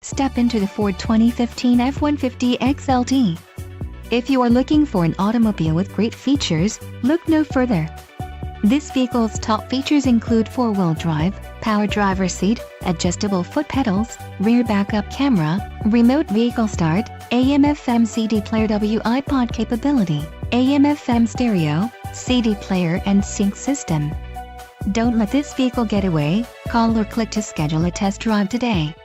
Step into the Ford 2015 F-150 XLT. If you are looking for an automobile with great features, look no further. This vehicle's top features include 4-wheel drive, power driver seat, adjustable foot pedals, rear backup camera, remote vehicle start, AM/FM CD player iPod capability, AM/FM stereo, CD player and sync system. Don't let this vehicle get away. Call or click to schedule a test drive today.